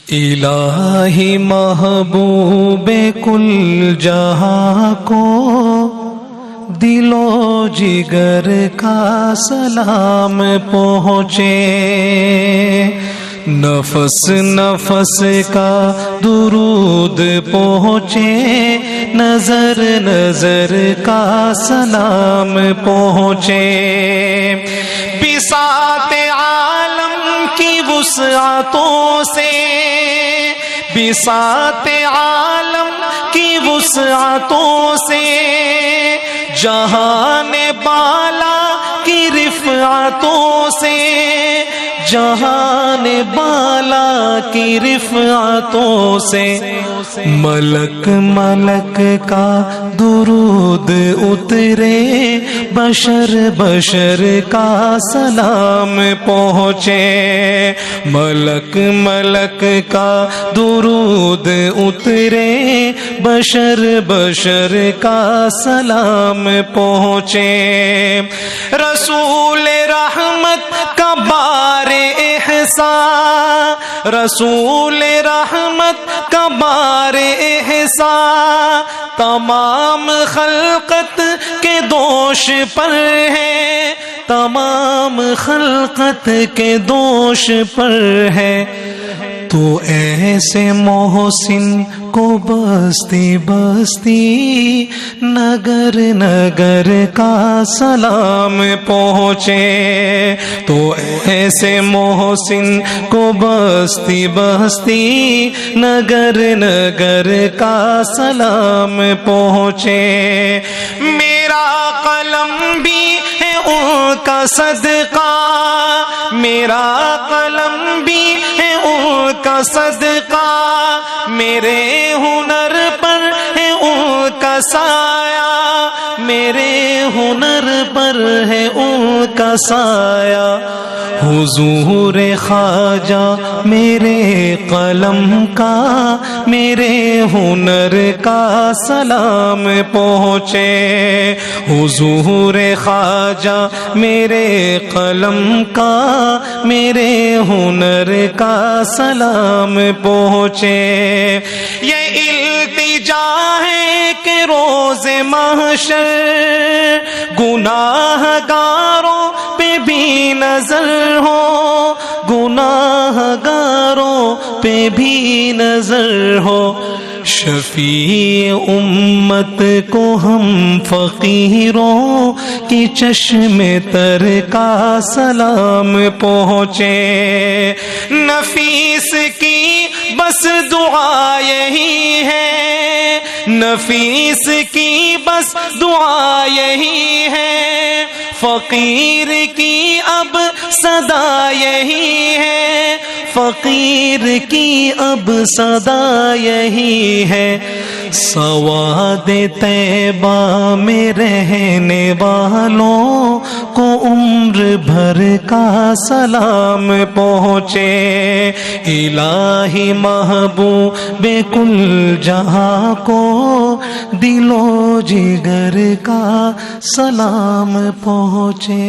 الہی محبوب کل جہاں کو دل و جگر کا سلام پہنچے، نفس نفس کا درود پہنچے، نظر نظر کا سلام پہنچے، بساط عالم کی وسعتوں سے، بساط عالم کی وسعتوں سے، جہان بالا کی رفعتوں سے، جہان بالا کی رفعتوں سے، ملک ملک کا درود اترے، بشر بشر کا سلام پہنچے، ملک ملک کا درود اترے، بشر بشر کا سلام پہنچے، رسول رحمت کا بار احسان، رسول رحمت کا بار احسان، تمام خلقت کے دوش پر ہے، تمام خلقت کے دوش پر ہے، تو ایسے محسن کو بستی بستی نگر نگر کا سلام پہنچے، تو ایسے محسن کو بستی بستی نگر نگر کا سلام پہنچے، میرا قلم بھی ہے ان کا صدقہ، میرا قلم بھی ہے ان کا صدقہ، میرے ہنر پر ہے ان کا سایہ، میرے ہنر پر ہے ان کا سایہ، حضور خواجہ میرے قلم کا، میرے ہنر کا سلام پہنچے، حضور خواجہ میرے قلم کا، میرے ہنر کا سلام پہنچے، یہ التجا ہے کہ روز محشر گناہ گاروں پہ بھی نظر ہو، گناہ گاروں پہ بھی نظر ہو، شفیع امت کو ہم فقیروں کی چشم تر کا سلام پہنچے، نفیس کی بس دعا یہی ہے، نفیس کی بس دعا یہی ہے، فقیر کی اب صدا یہی ہے، فقیر کی اب صدا یہی ہے، سواد طیبہ میں رہنے والوں کو عمر بھر کا سلام پہنچے، الہی محبوب کل جہاں کو دل و جگر کا سلام پہنچے۔